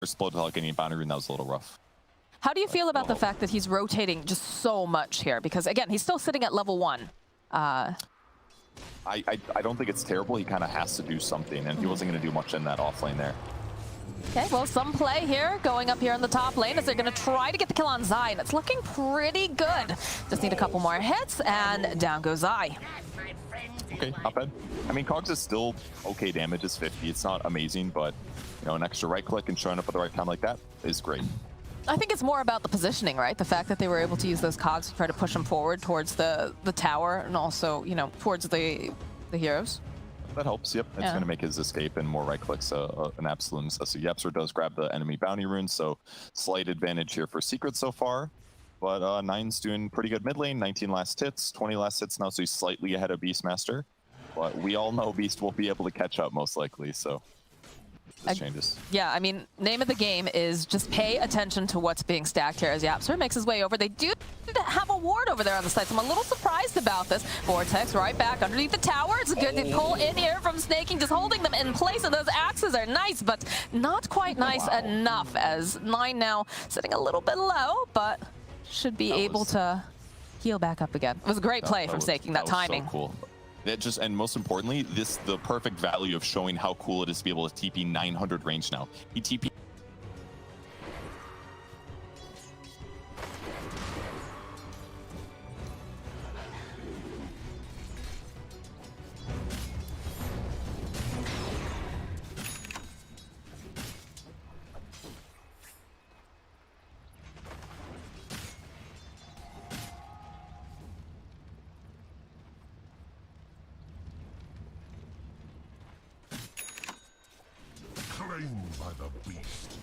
Explode without getting a bounty rune, that was a little rough. How do you feel about the fact that he's rotating just so much here? Because again, he's still sitting at level 1. I don't think it's terrible. He kind of has to do something, and he wasn't going to do much in that off lane there. Okay, well, some play here going up here in the top lane as they're going to try to get the kill on Zai, and it's looking pretty good. Just need a couple more hits, and down goes Zai. Okay, not bad. I mean, Cogs is still okay damage. It's 50. It's not amazing, but you know, an extra right click and showing up at the right time like that is great. I think it's more about the positioning, right? The fact that they were able to use those cogs to try to push them forward towards the tower and also, you know, towards the heroes. That helps, yep. It's going to make his escape and more right clicks an absolute necessity. Yepser does grab the enemy bounty rune, so slight advantage here for Secret so far. But Nine's doing pretty good mid lane, 19 last hits, 20 last hits now, so he's slightly ahead of Beastmaster. But we all know Beast will be able to catch up most likely, so this changes. Yeah, I mean, name of the game is just pay attention to what's being stacked here as Yapster makes his way over. They do have a ward over there on the side, so I'm a little surprised about this. Vortex right back underneath the tower. It's a good pull in here from Snaking, just holding them in place, and those axes are nice, but not quite nice enough, as Nine now sitting a little bit low, but should be able to heal back up again. It was a great play from Snaking, that timing. So cool. That just, and most importantly, the perfect value of showing how cool it is to be able to TP 900 range now. He TP. Claimed by the beast.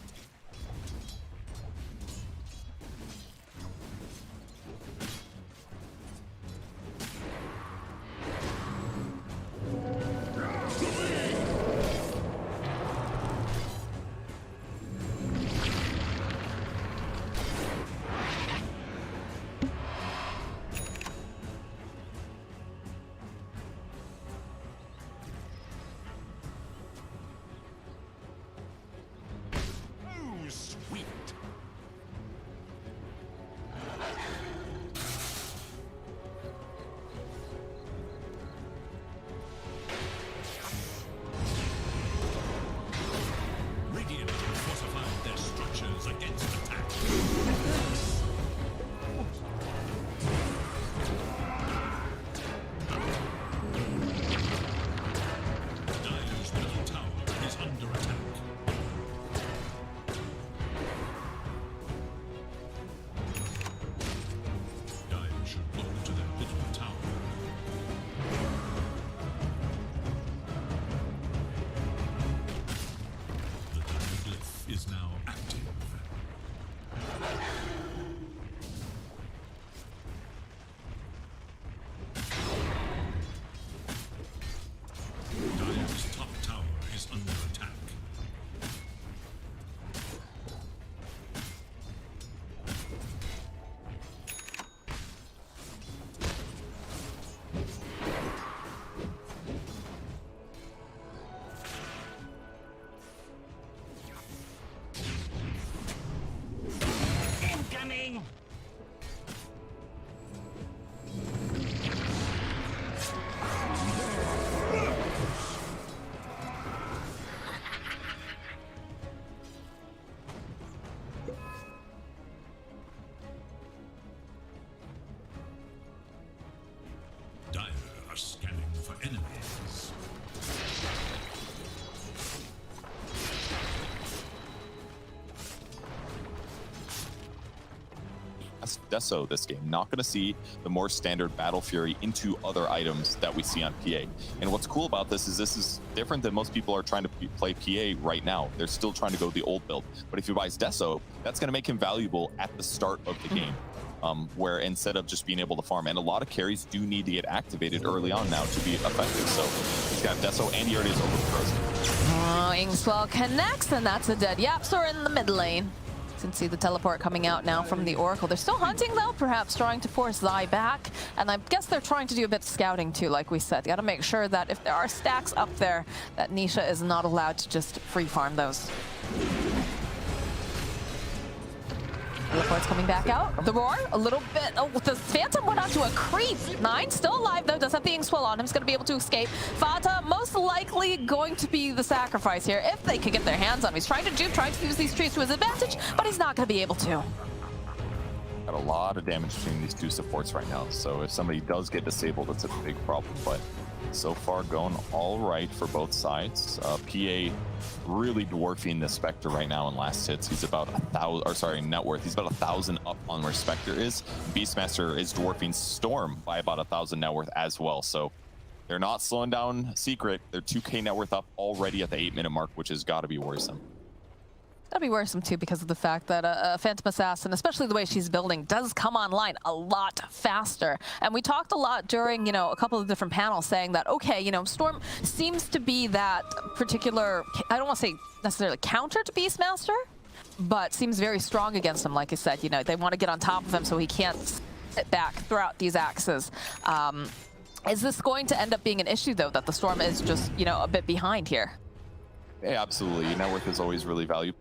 Is now active. Dire's top tower is under attack. Dire are scanning for enemies. Deso this game. Not going to see the more standard Battle Fury into other items that we see on PA. And what's cool about this is different than most people are trying to play PA right now. They're still trying to go the old build. But if he buys Deso, that's going to make him valuable at the start of the game. Where instead of just being able to farm, and a lot of carries do need to get activated early on now to be effective. So he's got Deso and he already is over frozen. Oh, Ingswell connects, and that's a dead Yapster in the mid lane. You can see the teleport coming out now from the Oracle. They're still hunting though, perhaps trying to force Zai back. And I guess they're trying to do a bit of scouting too, like we said. You gotta make sure that if there are stacks up there, that Nisha is not allowed to just free farm those. Teleport's coming back out. The roar, a little bit. Oh, the Phantom went onto a creep. Nine still alive though, does have the Ink Swell on him. He's going to be able to escape. Fata most likely going to be the sacrifice here if they could get their hands on him. He's trying to dupe, trying to use these trees to his advantage, but he's not going to be able to. Got a lot of damage between these two supports right now, so if somebody does get disabled, it's a big problem. But so far going all right for both sides. PA really dwarfing the Spectre right now in last hits. He's about 1,000, or sorry, net worth. He's about 1,000 up on where Spectre is. Beastmaster is dwarfing Storm by about 1,000 net worth as well. So they're not slowing down Secret. They're 2K net worth up already at the 8-minute mark, which has got to be worrisome. That'd be worrisome too because of the fact that a Phantom Assassin, especially the way she's building, does come online a lot faster. And we talked a lot during, a couple of different panels saying that, okay, Storm seems to be that particular, I don't want to say necessarily counter to Beastmaster, but seems very strong against him. Like I said, they want to get on top of him so he can't sit back throughout these axes. Is this going to end up being an issue though, that the Storm is just, a bit behind here? Yeah, absolutely. Net worth is always really valuable.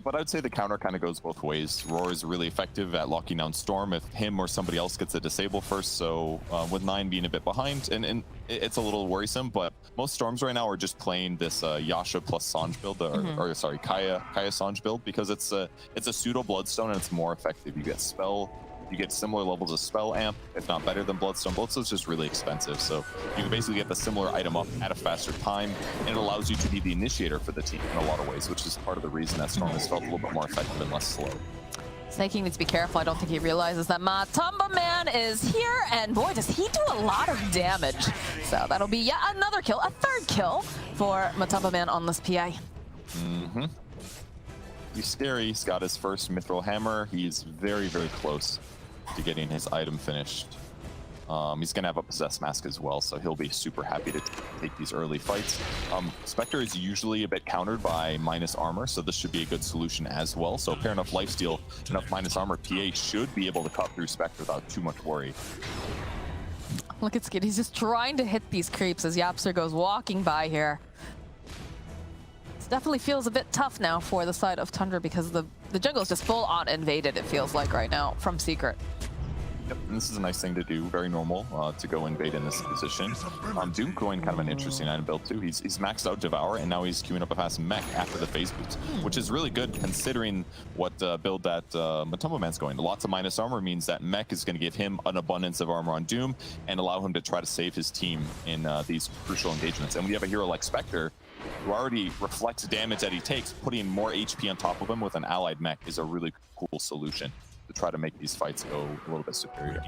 But I'd say the counter kind of goes both ways. Roar is really effective at locking down Storm if him or somebody else gets a disable first. So with 9 being a bit behind, and it's a little worrisome, but most Storms right now are just playing this Yasha plus Sange build, or sorry, Kaya Sange build, because it's a pseudo Bloodstone and it's more effective. You get spell. You get similar levels of spell amp, if not better than Bloodstone. Bloodstone's just really expensive, so you can basically get the similar item up at a faster time, and it allows you to be the initiator for the team in a lot of ways, which is part of the reason that Storm has felt a little bit more effective and less slow. Snaking needs to be careful. I don't think he realizes that Matumba Man is here, and boy, does he do a lot of damage. So that'll be yet another kill, a third kill for Matumba Man on this PA. He's scary. He's got his first Mithril Hammer. He's very, very close to getting his item finished. He's going to have a Possessed Mask as well, so he'll be super happy to take these early fights. Spectre is usually a bit countered by minus armor, so this should be a good solution as well. So fair enough lifesteal, enough minus armor, PA should be able to cut through Spectre without too much worry. Look at Skid. He's just trying to hit these creeps as Yapster goes walking by here. It definitely feels a bit tough now for the side of Tundra because the jungle is just full on invaded, it feels like right now, from Secret. Yep, and this is a nice thing to do, very normal to go invade in this position. Doom going kind of an interesting item build too. He's maxed out Devour, and now he's queuing up a fast mech after the phase boots, which is really good considering what build that Matumba Man's going. Lots of minus armor means that mech is going to give him an abundance of armor on Doom and allow him to try to save his team in these crucial engagements. And when you have a hero like Spectre, who already reflects damage that he takes, putting more HP on top of him with an allied mech is a really cool solution to try to make these fights go a little bit superior.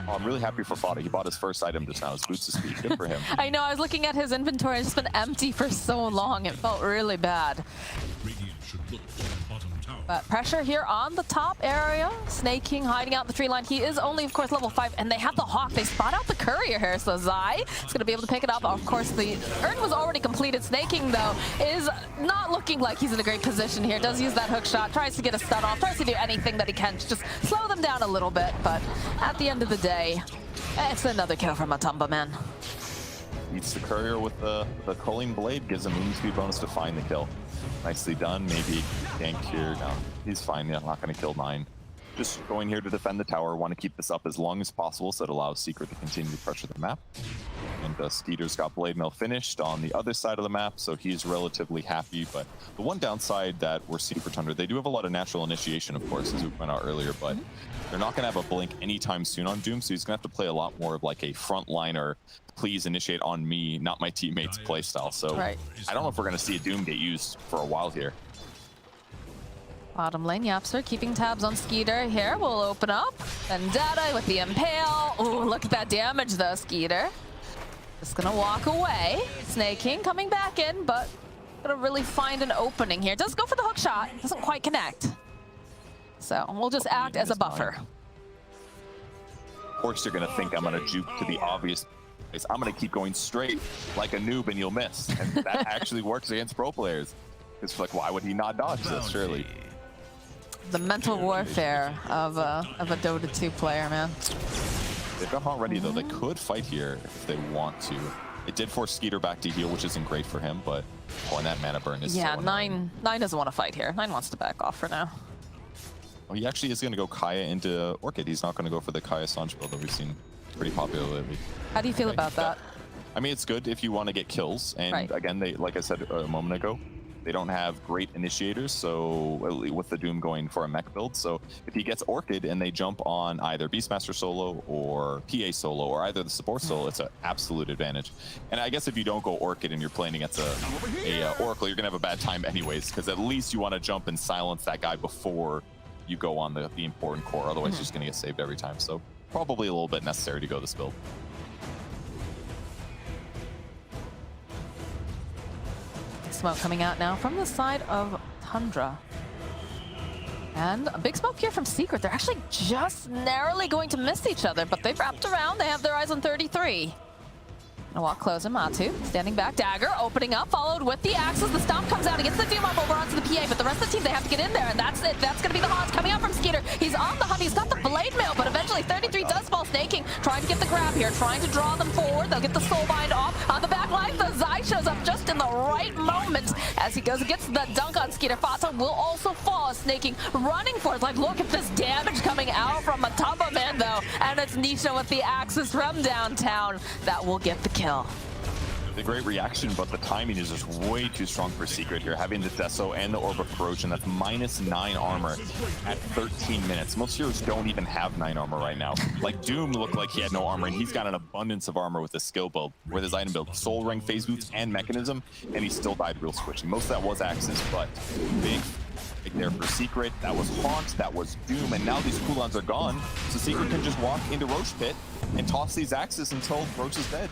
I'm really happy for Fada. He bought his first item just now, his Boots of Speed. Good for him. I know, I was looking at his inventory. It's been empty for so long. It felt really bad. But pressure here on the top area. Snake King hiding out in the tree line. He is only, of course, level 5, and they have the Hawk. They spot out the courier here, so Zai is going to be able to pick it up. Of course, the urn was already completed. Snake King, though, is not looking like he's in a great position here. Does use that hook shot, tries to get a stun off, tries to do anything that he can to just slow them down a little bit. But at the end of the day, it's another kill from Matumba Man. Eats the courier with the Culling Blade, gives him movement speed bonus to find the kill. Nicely done. Maybe gank here. No, he's fine. Yeah, not going to kill 9. Just going here to defend the tower. Want to keep this up as long as possible so it allows Secret to continue to pressure the map. And Skeeter's got Blade Mail finished on the other side of the map, so he's relatively happy. But the one downside that we're seeing for Tundra, they do have a lot of natural initiation, of course, as we pointed out earlier, but they're not going to have a blink anytime soon on Doom, so he's going to have to play a lot more of like a frontliner, please initiate on me, not my teammates playstyle. So I don't know if we're going to see a Doom get used for a while here. Bottom lane, Yapster keeping tabs on Skeeter here. We'll open up. Vendetta with the Impale. Oh, look at that damage though, Skeeter. Just gonna walk away. Snake King coming back in, but gonna really find an opening here. Does go for the hook shot. Doesn't quite connect. So we'll just act as a buffer. Of course you're gonna think I'm gonna juke to the obvious place. I'm gonna keep going straight like a noob and you'll miss. And that actually works against pro players. It's like, why would he not dodge this, surely? The mental warfare of a Dota 2 player, man. They've got Haunt ready, though. They could fight here if they want to. It did force Skeeter back to heal, which isn't great for him, but and that mana burn is yeah, so nine doesn't want to fight here. 9 wants to back off for now. Oh, he actually is going to go Kaya into Orchid. He's not going to go for the Kaya Sanj build that we've seen pretty popular lately. How do you feel about that? I mean, it's good if you want to get kills. And again, they, like I said a moment ago, they don't have great initiators, so with the Doom going for a mech build. So if he gets Orchid and they jump on either Beastmaster solo or PA solo or either the support solo, it's an absolute advantage. And I guess if you don't go Orchid and you're playing against a Oracle, you're gonna have a bad time anyways, because at least you want to jump and silence that guy before you go on the important core. Otherwise, you're just gonna get saved every time. So probably a little bit necessary to go this build. Smoke coming out now from the side of Tundra. And a big smoke here from Secret. They're actually just narrowly going to miss each other, but they've wrapped around. They have their eyes on 33. Gonna walk closer, Matu. Standing back, Dagger opening up, followed with the axes. The stomp comes out, he gets the Doom up over onto the PA, but the rest of the team, they have to get in there, and that's it. That's gonna be the Hans coming out from Skeeter. He's on the hunt, he's got the blade mail, but eventually 33 does fall snaking, trying to get the grab here, trying to draw them forward. They'll get the soulbind off. On the back line, the Zai shows up just in the right moment as he goes and gets the dunk on Skeeter. Fata will also fall, snaking, running for it. Like, look at this damage coming out from Matumba Man, though, and it's Nisha with the axes from downtown that will get the kill. The great reaction, but the timing is just way too strong for Secret here. Having the Deso and the Orb of Corrosion, that's -9 armor at 13 minutes. Most heroes don't even have 9 armor right now. Like Doom looked like he had no armor, and he's got an abundance of armor with his skill build, with his item build, Soul Ring, Phase Boots, and Mechanism, and he still died real squishy. Most of that was Axes, but big there for Secret. That was Haunt, that was Doom, and now these cooldowns are gone, so Secret can just walk into Roche Pit and toss these Axes until Roche is dead.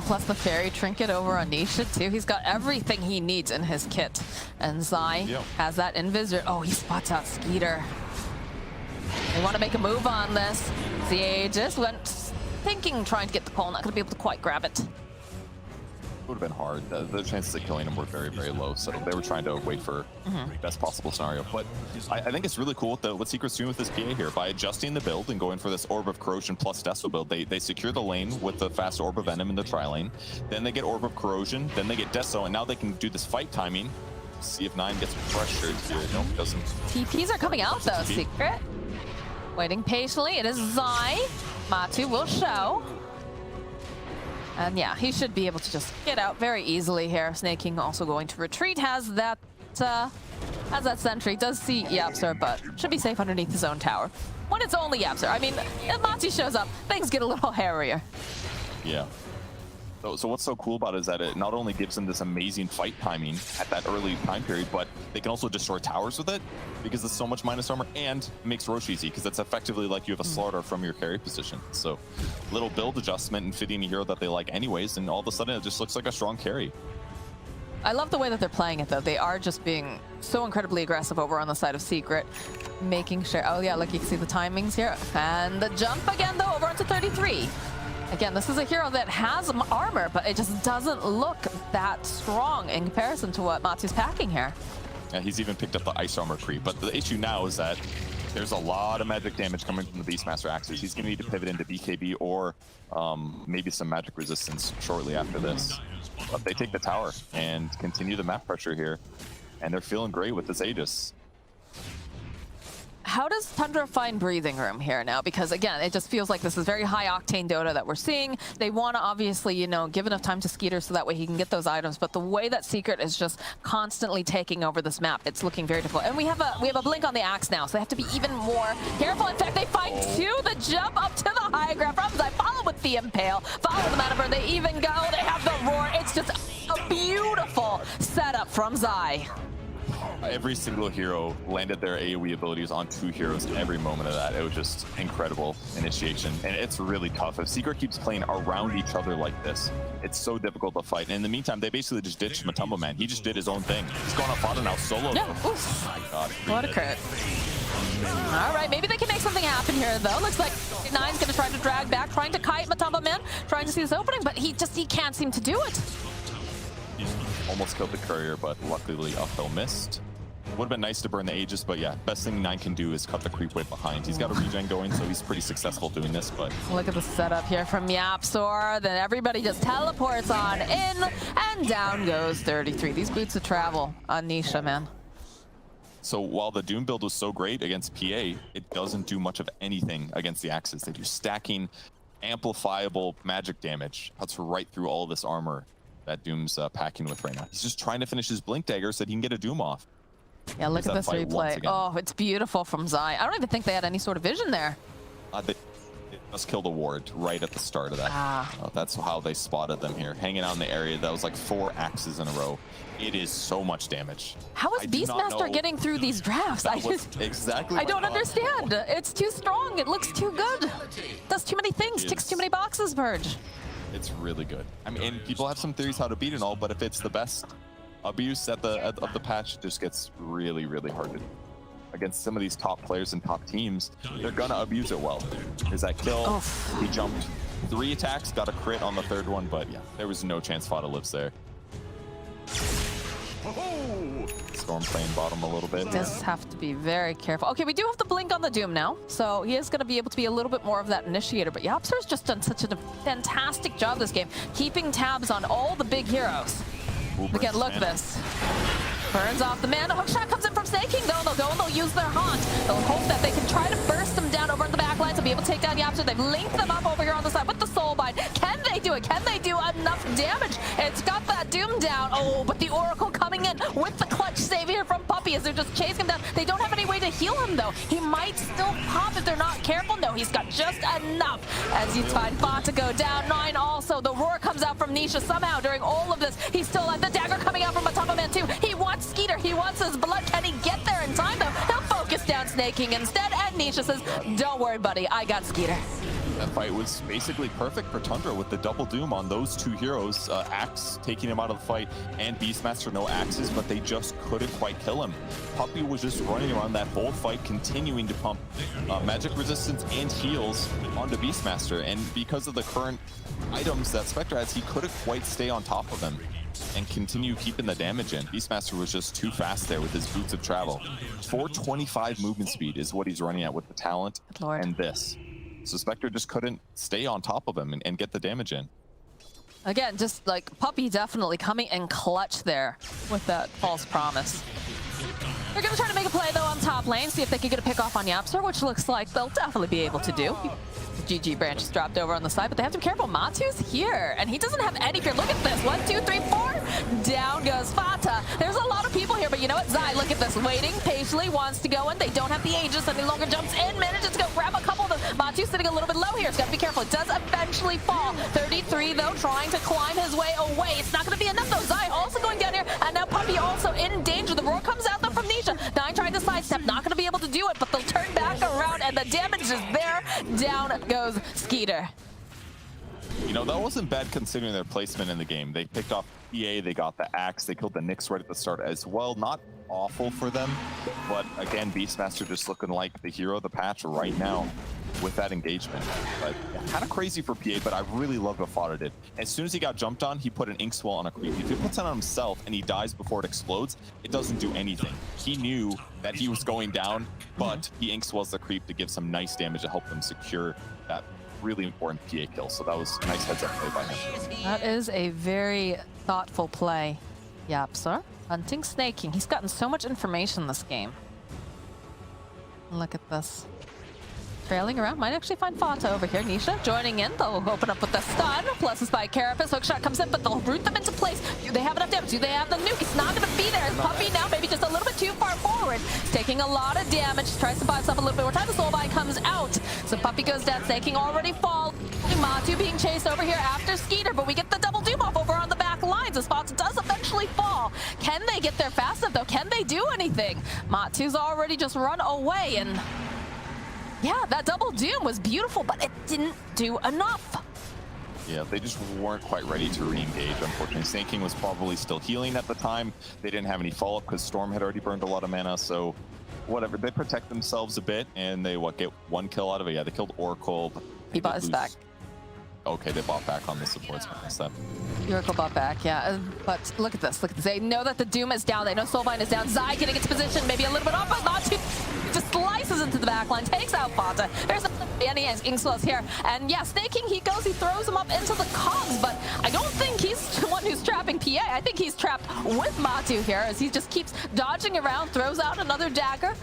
Plus the fairy trinket over on Nisha too. He's got everything he needs in his kit. And Zai has that invisor. Oh, he spots out Skeeter. They want to make a move on this. ZA just went thinking, trying to get the pole, not going to be able to quite grab it. Would have been hard. The chances of killing him were very, very low, so they were trying to wait for the best possible scenario. But I think it's really cool what Secret's doing with this PA here. By adjusting the build and going for this Orb of Corrosion plus Deso build, they secure the lane with the fast Orb of Venom in the tri-lane. Then they get Orb of Corrosion, then they get Deso, and now they can do this fight timing. See if 9 gets pressured here. No, it doesn't. TPs are coming out though, Secret. Waiting patiently, it is Zai. Matu will show. And yeah, he should be able to just get out very easily here. Snake King also going to retreat, has that sentry, does see Yapster, but should be safe underneath his own tower. When it's only Yapster, I mean, if Mati shows up, things get a little hairier. Yeah. So what's so cool about it is that it not only gives them this amazing fight timing at that early time period, but they can also destroy towers with it because there's so much minus armor, and makes Roche easy because it's effectively like you have a slaughter from your carry position. So little build adjustment and fitting a hero that they like anyways, and all of a sudden it just looks like a strong carry. I love the way that they're playing it though. They are just being so incredibly aggressive over on the side of Secret, making sure, oh yeah, look, you can see the timings here. And the jump again though over onto 33. Again, this is a hero that has armor, but it just doesn't look that strong in comparison to what Matu's packing here. Yeah, he's even picked up the ice armor creep, but the issue now is that there's a lot of magic damage coming from the Beastmaster axes. He's going to need to pivot into BKB or maybe some magic resistance shortly after this. But they take the tower and continue the map pressure here, and they're feeling great with this Aegis. How does Tundra find breathing room here now? Because again, it just feels like this is very high octane Dota that we're seeing. They want to obviously, you know, give enough time to Skeeter so that way he can get those items. But the way that Secret is just constantly taking over this map, it's looking very difficult. And we have a blink on the axe now, so they have to be even more careful. In fact, they find two. The jump up to the high ground from Zai, follow with the impale, follow the mana burn. They even go. They have the roar. It's just a beautiful setup from Zai. Every single hero landed their AoE abilities on 2 heroes every moment of that. It was just incredible initiation, and it's really tough. If Secret keeps playing around each other like this, it's so difficult to fight. And in the meantime, they basically just ditched Matumba Man. He just did his own thing. He's going on Fada now solo. Yeah. Oh my god. What a crit. All right, maybe they can make something happen here, though. Looks like Nine's going to try to drag back, trying to kite Matumba Man, trying to see this opening, but he can't seem to do it. Almost killed the courier, but luckily uphill missed. Would have been nice to burn the Aegis, but yeah, best thing 9 can do is cut the creep wave behind. He's got a regen going, so he's pretty successful doing this, but... Look at the setup here from Yapsor. Then everybody just teleports on in, and down goes 33. These boots of travel on Nisha, man. So while the Doom build was so great against PA, it doesn't do much of anything against the Axes. They do stacking, amplifiable magic damage. Cuts right through all this armor that Doom's packing with right now. He's just trying to finish his Blink Dagger so that he can get a Doom off. Yeah, look at this replay. Oh, it's beautiful from Zai. I don't even think they had any sort of vision there. They just killed a ward right at the start of that. That's how they spotted them here. Hanging out in the area. That was like 4 axes in a row. It is so much damage. How is Beastmaster getting through these drafts? Exactly. I don't understand. It's too strong. It looks too good. Does too many things. Ticks too many boxes, Verge. It's really good. I mean, and people have some theories how to beat and all, but if it's the best abuse of the patch, it just gets really, really hard to against some of these top players and top teams. They're gonna abuse it well. There's that kill. Oh. He jumped 3 attacks, got a crit on the 3rd one, but yeah, there was no chance Fata lives there. Storm playing bottom a little bit. Just have to be very careful. Okay, we do have the blink on the Doom now, so he is going to be able to be a little bit more of that initiator. But Yapser's just done such a fantastic job this game, keeping tabs on all the big heroes. Again, look at this. Burns off the mana. Hookshot comes in from Snaking, though. They'll go and they'll use their haunt. They'll hope that they can try to burst them down over in the back line to be able to take down Yapser. They've linked them up over here on the side with the Soulbind. Can they do it? Can they do enough damage? It's got that Doom down. Oh, but the Oracle coming in with the clutch save here from Puppey as they're just chasing him down. They don't have any way to heal him, though. He might still pop if they're not careful. No, he's got just enough as you find Fata go down. 9 also. The roar comes out from Nisha somehow during all of this. He's still alive. The dagger coming out from Matama Man, too. He wants Skeeter. He wants his blood. Can he get there in time, though? He'll focus down Snaking instead. And Nisha says, don't worry, buddy. I got Skeeter. That fight was basically perfect for Tundra with the double Doom on those 2 heroes. Axe taking him out of the fight and Beastmaster no axes, but they just couldn't quite kill him. Puppey was just running around that whole fight, continuing to pump magic resistance and heals onto Beastmaster. And because of the current items that Spectre has, he couldn't quite stay on top of him and continue keeping the damage in. Beastmaster was just too fast there with his boots of travel. 425 movement speed is what he's running at with the talent and this. So Spectre just couldn't stay on top of him and get the damage in. Again, just like Puppey definitely coming in clutch there with that false promise. They're going to try to make a play, though, on top lane, see if they can get a pick off on Yapser, which looks like they'll definitely be able to do. The GG branch is dropped over on the side, but they have to be careful. Matu's here, and he doesn't have any fear. Look at this. 1, 2, 3, 4. Down goes Fata. There's a lot of people here, but you know what? Zai, look at this. Waiting patiently, wants to go in. They don't have the Aegis any longer. Jumps in, manages to go grab a couple of them. Matu's sitting a little bit low here. He's got to be careful. It does eventually fall. 33, though, trying to climb his way away. It's not going to be enough, though. Zai also going down here, and now Puppey also in danger. The roar comes out, though, from Nisha. 9 trying to sidestep. Not going to be able to do it, but they'll turn back around, and the damage is there. Down goes Skeeter. You know, that wasn't bad considering their placement in the game. They picked off EA, they got the Axe, they killed the Nyx right at the start as well. Not awful for them, but again, Beastmaster just looking like the hero of the patch right now with that engagement. But kind of crazy for PA, but I really love what Fata did. As soon as he got jumped on, he put an Ink Swell on a creep. If he puts it on himself and he dies before it explodes, it doesn't do anything. He knew that he was going down, but he Ink Swells the creep to give some nice damage to help them secure that really important PA kill. So that was a nice heads up play by him. That is a very thoughtful play. Yapser hunting Snaking. He's gotten so much information this game. Look at this. Trailing around, might actually find Fata over here. Nisha joining in. They'll open up with the stun. Plus is by Carapace. Hookshot comes in, but they'll root them into place. Do they have enough damage? Do they have the nuke? It's not going to be there. As Puppey now maybe just a little bit too far forward. It's taking a lot of damage. Tries to buy himself a little bit more time. The Soulbind comes out. So Puppey goes down. Snaking already fall. Matu being chased over here after Skeeter, but we get the double doom off over on the back lines. As Fata does eventually fall. Can they get there fast enough, though? Can they do anything? Matu's already just run away, and yeah, that double doom was beautiful, but it didn't do enough. Yeah, they just weren't quite ready to re-engage, unfortunately. Snaking was probably still healing at the time. They didn't have any follow-up because Storm had already burned a lot of mana, so whatever. They protect themselves a bit, and they, get 1 kill out of it? Yeah, they killed Oracle. He bought his back. Okay, they bought back on the supports. Oracle bought back, yeah. But look at this, look at this. They know that the Doom is down. They know Soulbind is down. Zai getting into position, maybe a little bit off, but not too. Just slices into the backline, takes out Fata. There's any Inkswell's here. And yeah, snaking, he goes, he throws him up into the cogs, but I don't think he's the one who's trapping PA. I think he's trapped with Matu here as he just keeps dodging around, throws out another dagger.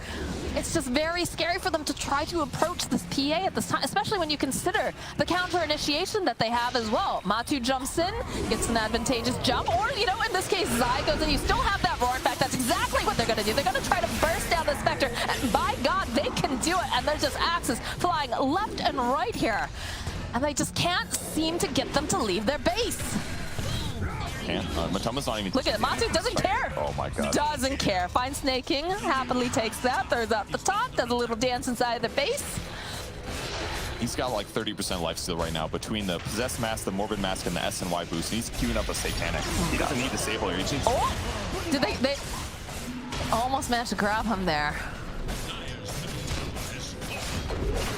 It's just very scary for them to try to approach this PA at this time, especially when you consider the counter initiation that they have as well. Matu jumps in, gets an advantageous jump, or, you know, in this case, Zai goes in. You still have that roar. In fact, that's exactly what they're going to do. They're going to try to burst down the Spectre, and by God, they can do it. And there's just axes flying left and right here. And they just can't seem to get them to leave their base. Matumba's not even... Look at it, Matu doesn't care. Oh my God. Doesn't care. Finds snaking, happily takes that, throws out the top, does a little dance inside the base. He's got like 30% lifesteal right now between the Possessed Mask, the Morbid Mask, and the SNY boost. And he's queuing up a Satanic. He doesn't need Disable here. Oh! Did they almost managed to grab him there.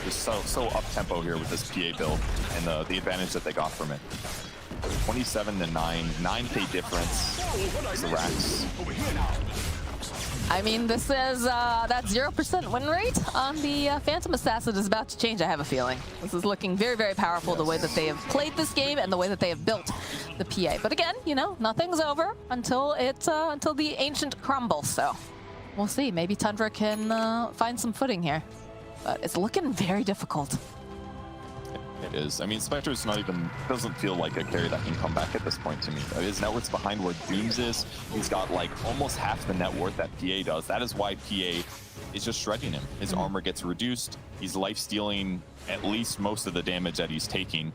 Just so up-tempo here with this PA build and the advantage that they got from it. 27 to 9, 9k difference. The racks. I mean, this is that 0% win rate on the Phantom Assassin is about to change, I have a feeling. This is looking very, very powerful, the way that they have played this game and the way that they have built the PA. But again, you know, nothing's over until until the Ancient crumbles. So we'll see. Maybe Tundra can find some footing here. But it's looking very difficult. It is. I mean, Spectre's not even, doesn't feel like a carry that can come back at this point to me. His net worth's behind where Dooms is. He's got like almost half the net worth that PA does. That is why PA is just shredding him. His armor gets reduced. He's life stealing at least most of the damage that he's taking.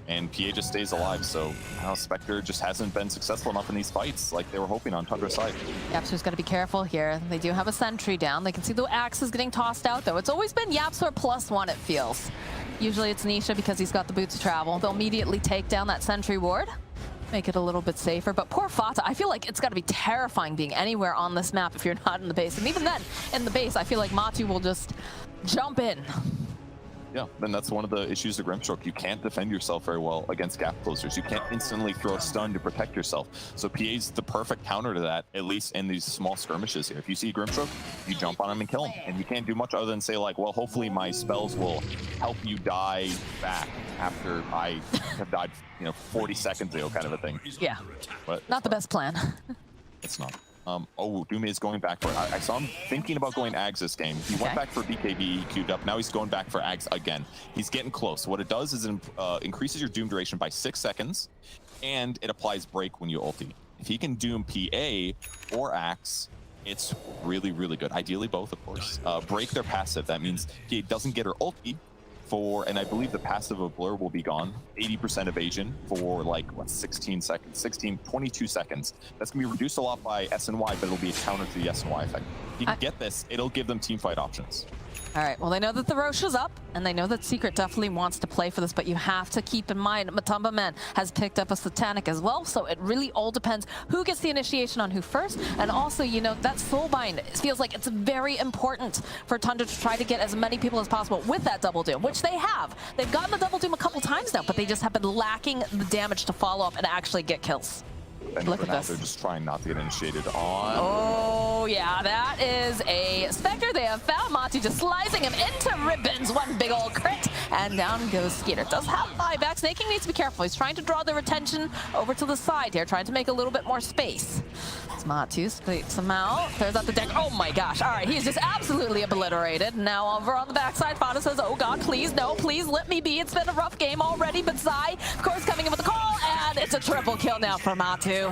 And PA just stays alive, so Spectre just hasn't been successful enough in these fights like they were hoping on Tundra's side. Yapsur's got to be careful here. They do have a sentry down. They can see the axes getting tossed out, though. It's always been Yapsur +1, it feels. Usually it's Nisha because he's got the boots of travel. They'll immediately take down that sentry ward, make it a little bit safer. But poor Fata, I feel like it's got to be terrifying being anywhere on this map if you're not in the base. And even then, in the base, I feel like Matu will just jump in. Yeah, and that's one of the issues of Grimstroke. You can't defend yourself very well against gap closers. You can't instantly throw a stun to protect yourself. So PA's the perfect counter to that, at least in these small skirmishes here. If you see Grimstroke, you jump on him and kill him. And you can't do much other than say like, well, hopefully my spells will help you die back after I have died, 40 seconds ago, kind of a thing. Yeah, but not the best plan. It's not. Oh, Doom is going back for it. I saw him thinking about going Ags this game. He went back for BKB, he queued up. Now he's going back for Ags again. He's getting close. What it does is it increases your Doom duration by 6 seconds, and it applies Break when you ulti. If he can Doom PA or Axe, it's really, really good. Ideally both, of course. Break their passive. That means he doesn't get her ulti for, and I believe the passive of Blur will be gone, 80% evasion for like, 16 seconds, 22 seconds. That's gonna be reduced a lot by SNY, but it'll be a counter to the SNY effect. If you can get this, it'll give them teamfight options. All right, well, they know that the Roche is up, and they know that Secret definitely wants to play for this, but you have to keep in mind, Matumba Man has picked up a Satanic as well, so it really all depends who gets the initiation on who first, and also, that Soulbind feels like it's very important for Tundra to try to get as many people as possible with that Double Doom, which they have. They've gotten the Double Doom a couple times now, but they just have been lacking the damage to follow up and actually get kills. And Look for at now, this. they're just trying not to get initiated on. Oh, yeah, that is a Spectre. They have found Matu, just slicing him into ribbons. One big old crit, and down goes Skeeter. Does have buyback. Snaking needs to be careful. He's trying to draw their attention over to the side here, trying to make a little bit more space. It's Matu, splits him out, clears out the deck. Oh my gosh, all right, he's just absolutely obliterated. Now over on the backside, Fata says, oh God, please, no, please let me be. It's been a rough game already, but Zai, of course, coming in with a call, and it's a triple kill now for Matu.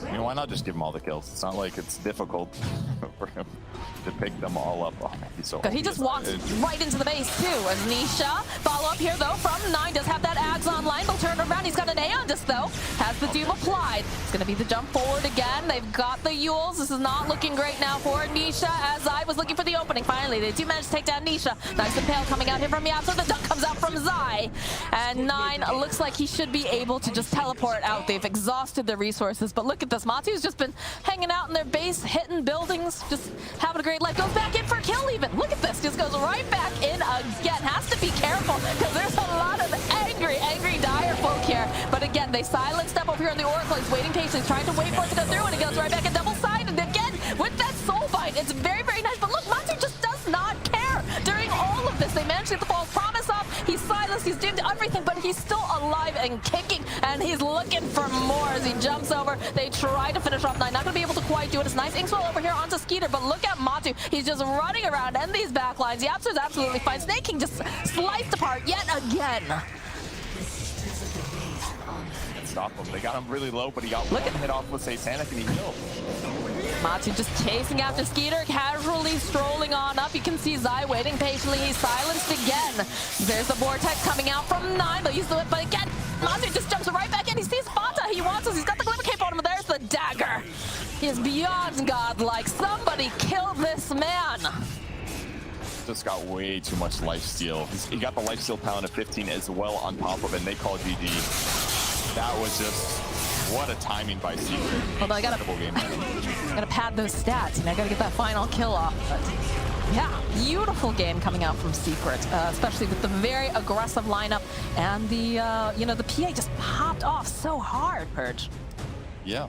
Why not just give him all the kills? It's not like it's difficult for him to pick them all up. Oh man, he's so He just walks right into the base too. As Nisha, follow up here though from 9, does have that Ags online. They'll turn around, he's got an Aeondis though. Has the Doom applied. It's gonna be the jump forward again. They've got the Yules. This is not looking great now for Nisha, as I was looking for the opening. Finally, they do manage to take down Nisha. Nice and pale coming out here from Yapsur. The dunk comes out from Zai. And 9 looks like he should be able to just teleport out. They've exhausted their resources, but look at this. Matu's just been hanging out in their base, hitting buildings, just having a great life. Goes back in for a kill even. Look at this. Just goes right back in again. Has to be careful because there's a lot of angry dire folk here. But again, they silenced up over here on the Oracle. He's waiting patiently, trying to wait for it to go through, and it goes right back and double-sided again with that Soulbind. It's very, very nice. But look, Matu eventually the false promise up. He's silenced, he's doomed to everything, but he's still alive and kicking, and he's looking for more as he jumps over. They try to finish off 9, not gonna be able to quite do it. It's nice Inkswell over here onto Skeeter, but look at Matu. He's just running around in these backlines. Yapster's absolutely fine. Snake King just sliced apart yet again. Stop him. They got him really low, but he got one hit off with Satanic and he killed. Matu just chasing after Skeeter, casually strolling on up. You can see Zai waiting patiently. He's silenced again. There's the Vortex coming out from 9. They'll use the whip, but again, Matu just jumps right back in. He sees Fata. He wants us. He's got the Glimmer Cape on him, but there's the dagger. He is beyond godlike. Somebody kill this man. Just got way too much lifesteal. He got the lifesteal pound of 15 as well on top of it, and they call GG. That was just, what a timing by Secret. Although I gotta pad those stats, I gotta get that final kill off. But yeah, beautiful game coming out from Secret, especially with the very aggressive lineup and the the PA just popped off so hard, Purge. Yeah,